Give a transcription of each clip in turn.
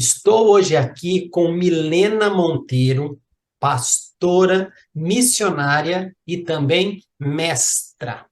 Estou hoje aqui com Milena Monteiro, pastora, missionária e também mestra.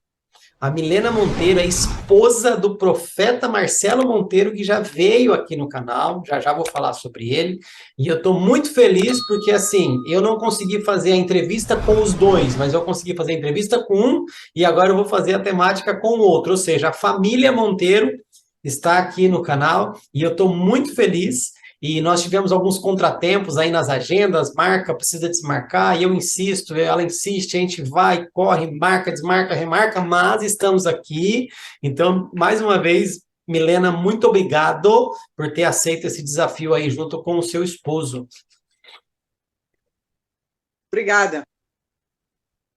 A Milena Monteiro é esposa do profeta Marcelo Monteiro, que já veio aqui no canal, já já vou falar sobre ele. E eu estou muito feliz porque, assim, eu não consegui fazer a entrevista com os dois, mas eu consegui fazer a entrevista com um e agora eu vou fazer a temática com o outro. Ou seja, a família Monteiro está aqui no canal e eu estou muito feliz. E nós tivemos alguns contratempos aí nas agendas, marca, precisa desmarcar, e eu insisto, ela insiste, a gente vai, corre, marca, desmarca, remarca, mas estamos aqui. Então, mais uma vez, Milena, muito obrigado por ter aceito esse desafio aí junto com o seu esposo. Obrigada.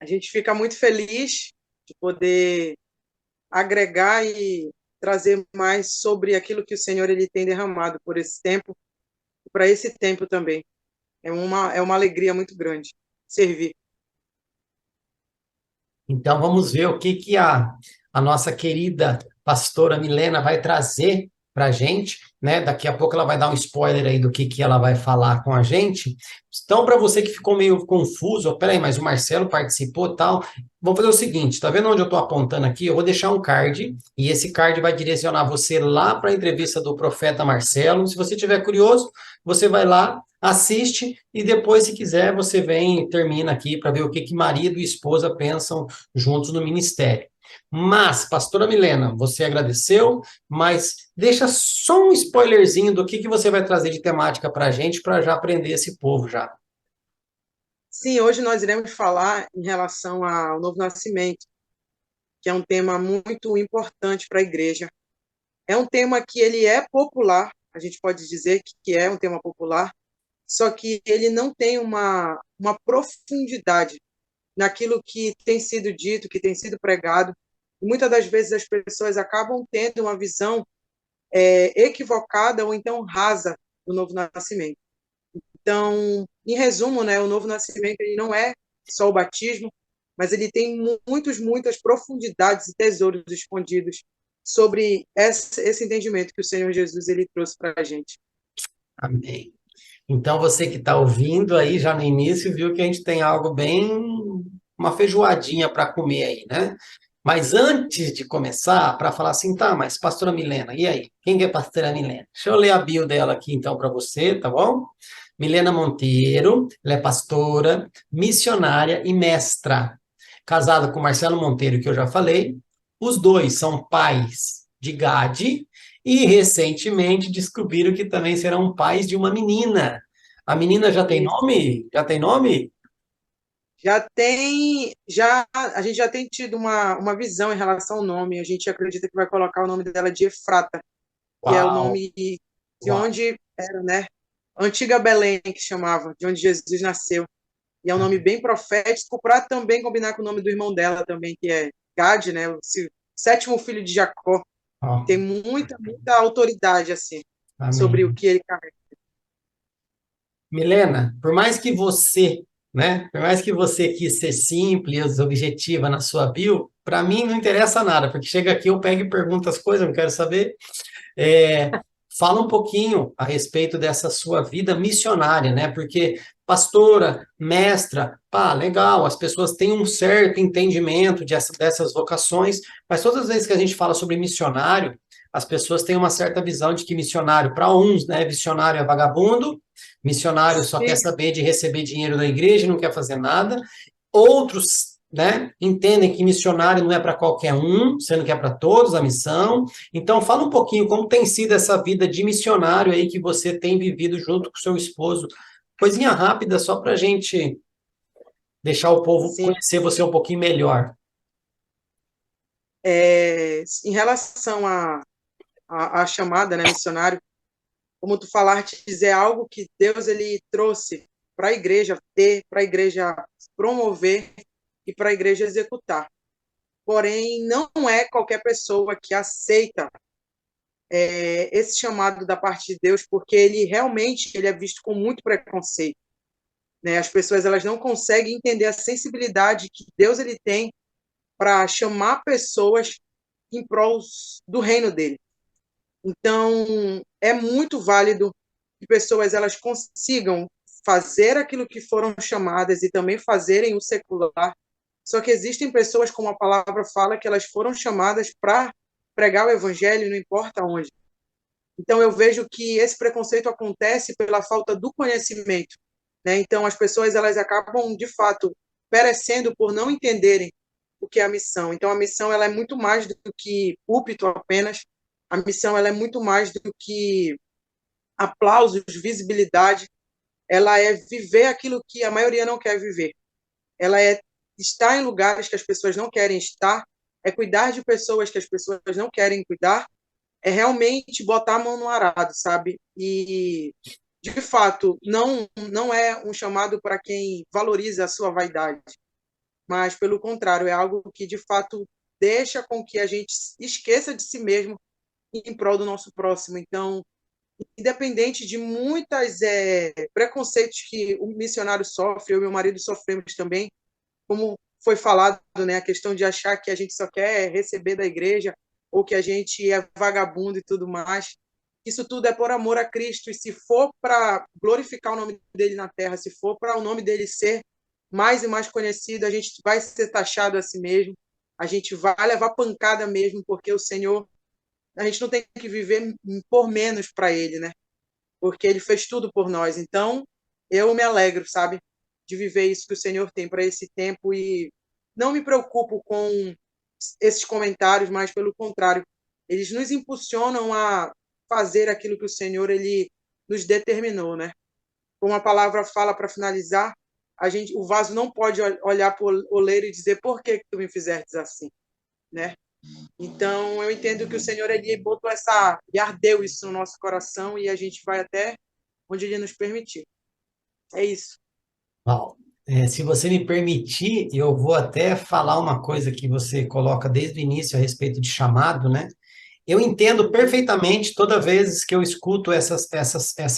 A gente fica muito feliz de poder agregar e trazer mais sobre aquilo que o Senhor ele tem derramado por esse tempo e para esse tempo também. É uma alegria muito grande servir. Então, vamos ver o que que a nossa querida pastora Milena vai trazer para a gente, né? Daqui a pouco ela vai dar um spoiler aí do que ela vai falar com a gente. Então, para você que ficou meio confuso, oh, peraí, mas o Marcelo participou e tal, vamos fazer o seguinte, tá vendo onde eu estou apontando aqui? Eu vou deixar um card, e esse card vai direcionar você lá para a entrevista do profeta Marcelo. Se você tiver curioso, você vai lá, assiste, e depois, se quiser, você vem e termina aqui para ver o que que marido e esposa pensam juntos no ministério. Mas, pastora Milena, você agradeceu, mas deixa só um spoilerzinho do que você vai trazer de temática para a gente, para já aprender esse povo já. Sim, hoje nós iremos falar em relação ao novo nascimento, que é um tema muito importante para a igreja. É um tema que ele é popular, a gente pode dizer que é um tema popular, só que ele não tem uma profundidade naquilo que tem sido dito, que tem sido pregado. E muitas das vezes as pessoas acabam tendo uma visão equivocada ou então rasa do novo nascimento. Então, em resumo, né, o novo nascimento ele não é só o batismo, mas ele tem muitas profundidades e tesouros escondidos sobre esse entendimento que o Senhor Jesus ele trouxe para a gente. Amém. Então, você que está ouvindo aí já no início, viu que a gente tem algo bem, uma feijoadinha para comer aí, né? Mas antes de começar, para falar assim, tá, mas pastora Milena, e aí? Quem que é pastora Milena? Deixa eu ler a bio dela aqui então para você, tá bom? Milena Monteiro, ela é pastora, missionária e mestra. Casada com Marcelo Monteiro, que eu já falei. Os dois são pais de Gade e recentemente descobriram que também serão pais de uma menina. A menina já tem E nome? Já tem nome? a gente já tem tido uma visão em relação ao nome. A gente acredita que vai colocar o nome dela de Efrata, que é o Uau, nome de uau. onde era, né? Antiga Belém, que chamava, de onde Jesus nasceu. E é um nome bem profético, para também combinar com o nome do irmão dela também, que é Gad, né? O sétimo filho de Jacó. Ó, Tem muita autoridade, assim, sobre o amém. que ele carrega. Milena, por mais que você, né, por mais que você quis ser simples, objetiva na sua bio, para mim não interessa nada, porque chega aqui eu pego e pergunto as coisas, eu não quero saber. É, fala um pouquinho a respeito dessa sua vida missionária, né? Porque pastora, mestra, pá, legal, as pessoas têm um certo entendimento dessas vocações, mas todas as vezes que a gente fala sobre missionário, as pessoas têm uma certa visão de que missionário, para uns, né, missionário é vagabundo, missionário só quer Sim, saber de receber dinheiro da igreja e não quer fazer nada. Outros, né, entendem que missionário não é para qualquer um, sendo que é para todos a missão. Então, fala um pouquinho como tem sido essa vida de missionário aí que você tem vivido junto com o seu esposo. Coisinha rápida, só para a gente deixar o povo sim. conhecer você um pouquinho melhor. Em relação à chamada, né, missionário, como tu falaste, é algo que Deus ele trouxe para a igreja ter, para a igreja promover e para a igreja executar. Porém, não é qualquer pessoa que aceita esse chamado da parte de Deus, porque ele realmente ele é visto com muito preconceito, né? As pessoas elas não conseguem entender a sensibilidade que Deus ele tem para chamar pessoas em prol do reino dele. Então, é muito válido que pessoas elas consigam fazer aquilo que foram chamadas e também fazerem o secular. Só que existem pessoas, como a palavra fala, que elas foram chamadas para pregar o evangelho, não importa onde. Então, eu vejo que esse preconceito acontece pela falta do conhecimento, né? Então, as pessoas elas acabam, de fato, perecendo por não entenderem o que é a missão. Então, a missão ela é muito mais do que púlpito apenas. A missão ela é muito mais do que aplausos, visibilidade. Ela é viver aquilo que a maioria não quer viver. Ela é estar em lugares que as pessoas não querem estar, é cuidar de pessoas que as pessoas não querem cuidar, é realmente botar a mão no arado, sabe? E, de fato, não é um chamado para quem valoriza a sua vaidade, mas, pelo contrário, é algo que, de fato, deixa com que a gente esqueça de si mesmo em prol do nosso próximo. Então, independente de muitas preconceitos que o missionário sofre, eu e meu marido sofremos também, como foi falado, né, a questão de achar que a gente só quer receber da igreja ou que a gente é vagabundo e tudo mais. Isso tudo é por amor a Cristo, e se for para glorificar o nome dele na terra, se for para o nome dele ser mais e mais conhecido, a gente vai ser taxado a si mesmo, a gente vai levar pancada mesmo, porque o Senhor, a gente não tem que viver por menos para ele, né? Porque ele fez tudo por nós. Então, eu me alegro, sabe, de viver isso que o Senhor tem para esse tempo e não me preocupo com esses comentários, mas pelo contrário, eles nos impulsionam a fazer aquilo que o Senhor ele nos determinou, né? Como a palavra fala para finalizar, o vaso não pode olhar para o oleiro e dizer por que tu me fizestes assim, né? Então, eu entendo que o Senhor ele botou e ardeu isso no nosso coração e a gente vai até onde ele nos permitir. É isso. Bom, se você me permitir, eu vou até falar uma coisa que você coloca desde o início a respeito de chamado, né? Eu entendo perfeitamente toda vez que eu escuto essa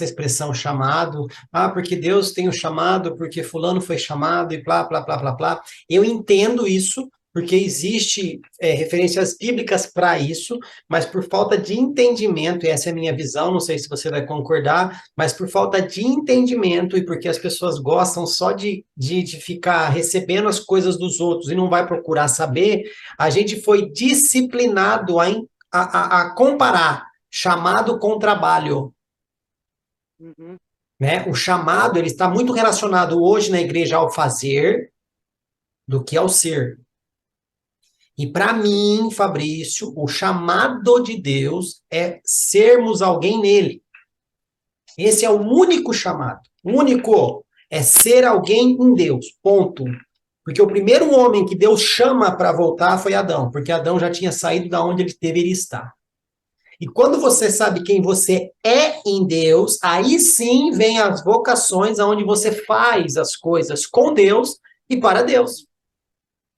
expressão chamado, porque Deus tem o chamado, porque fulano foi chamado e blá, blá, blá, blá, blá. Eu entendo isso, porque existe referências bíblicas para isso, mas por falta de entendimento, e essa é a minha visão, não sei se você vai concordar, mas por falta de entendimento e porque as pessoas gostam só de ficar recebendo as coisas dos outros e não vai procurar saber, a gente foi disciplinado a comparar chamado com trabalho, Uhum. né? O chamado, ele está muito relacionado hoje na igreja ao fazer do que ao ser. E para mim, Fabrício, o chamado de Deus é sermos alguém nele. Esse é o único chamado. Único. É ser alguém em Deus. Ponto. Porque o primeiro homem que Deus chama para voltar foi Adão, porque Adão já tinha saído da onde ele deveria estar. E quando você sabe quem você é em Deus, aí sim vem as vocações onde você faz as coisas com Deus e para Deus.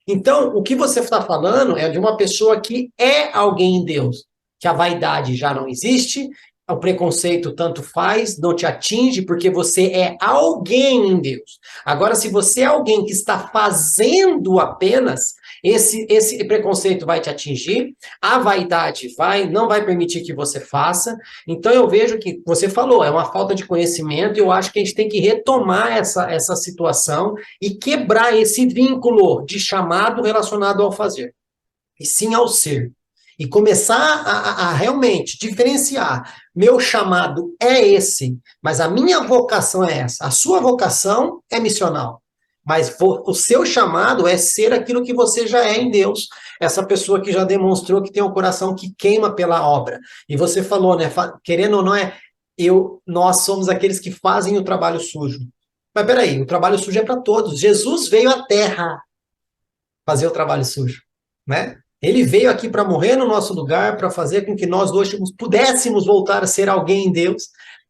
Então, o que você está falando é de uma pessoa que é alguém em Deus, que a vaidade já não existe, o preconceito tanto faz, não te atinge, porque você é alguém em Deus. Agora, se você é alguém que está fazendo apenas, esse preconceito vai te atingir, a vaidade não vai permitir que você faça. Então, eu vejo que você falou, é uma falta de conhecimento, e eu acho que a gente tem que retomar essa situação e quebrar esse vínculo de chamado relacionado ao fazer, e sim ao ser. E começar a realmente diferenciar. Meu chamado é esse, mas a minha vocação é essa. A sua vocação é missional. Mas o seu chamado é ser aquilo que você já é em Deus. Essa pessoa que já demonstrou que tem um coração que queima pela obra. E você falou, né? Querendo ou não, nós somos aqueles que fazem o trabalho sujo. Mas peraí, o trabalho sujo é para todos. Jesus veio à Terra fazer o trabalho sujo, né? Ele veio aqui para morrer no nosso lugar, para fazer com que nós dois pudéssemos voltar a ser alguém em Deus.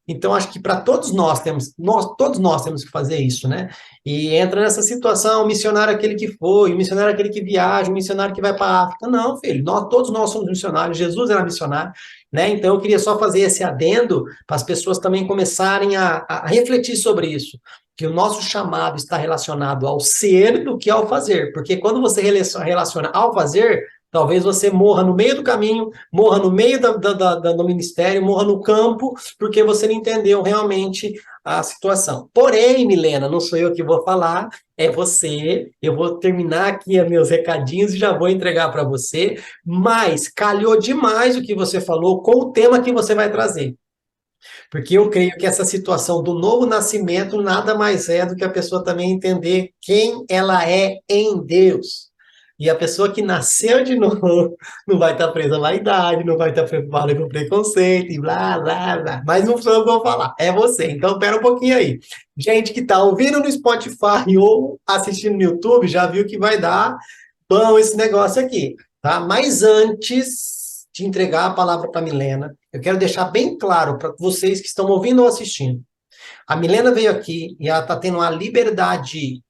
Então, acho que para todos nós temos que fazer isso, né? E entra nessa situação, o missionário é aquele que foi, o missionário é aquele que viaja, o missionário que vai para a África. Não, filho, todos nós somos missionários, Jesus era missionário, né? Então, eu queria só fazer esse adendo para as pessoas também começarem a refletir sobre isso, que o nosso chamado está relacionado ao ser do que ao fazer, porque quando você relaciona ao fazer, Talvez você morra no meio do caminho, morra no meio do ministério, morra no campo, porque você não entendeu realmente a situação. Porém, Milena, não sou eu que vou falar, é você. Eu vou terminar aqui os meus recadinhos e já vou entregar para você, mas calhou demais o que você falou com o tema que você vai trazer. Porque eu creio que essa situação do novo nascimento nada mais é do que a pessoa também entender quem ela é em Deus. E a pessoa que nasceu de novo não vai estar presa à vaidade, não vai estar preocupada com preconceito e blá, blá, blá. Mas não sou eu que vou falar, é você. Então, pera um pouquinho aí. Gente que está ouvindo no Spotify ou assistindo no YouTube já viu que vai dar bom esse negócio aqui, tá? Mas antes de entregar a palavra para a Milena, eu quero deixar bem claro para vocês que estão ouvindo ou assistindo. A Milena veio aqui e ela está tendo a liberdade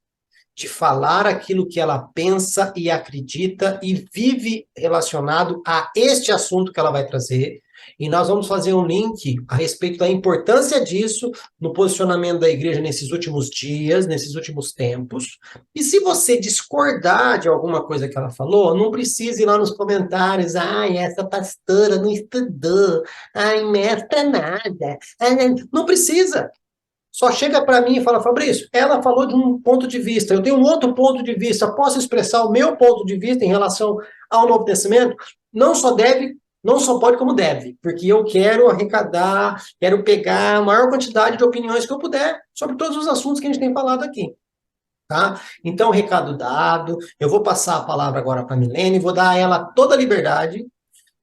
de falar aquilo que ela pensa e acredita e vive relacionado a este assunto que ela vai trazer. E nós vamos fazer um link a respeito da importância disso no posicionamento da igreja nesses últimos dias, nesses últimos tempos. E se você discordar de alguma coisa que ela falou, não precise ir lá nos comentários, ai, essa pastora não estudou, ai, mestra nada. Ai, não precisa. Só chega para mim e fala, Fabrício, ela falou de um ponto de vista, eu tenho um outro ponto de vista, posso expressar o meu ponto de vista em relação ao Novo Testamento? Não só deve, não só pode, como deve, porque eu quero arrecadar, quero pegar a maior quantidade de opiniões que eu puder sobre todos os assuntos que a gente tem falado aqui. Tá? Então, recado dado, eu vou passar a palavra agora para a Milene, vou dar a ela toda a liberdade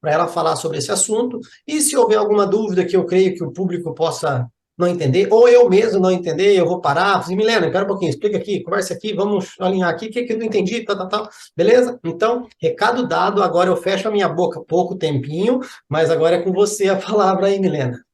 para ela falar sobre esse assunto, e se houver alguma dúvida que eu creio que o público possa não entender, ou eu mesmo não entender, eu vou parar, assim, Milena, espera um pouquinho, explica aqui, conversa aqui, vamos alinhar aqui, o que eu não entendi, tal, tal, tal, beleza? Então, recado dado, agora eu fecho a minha boca pouco tempinho, mas agora é com você a palavra aí, Milena.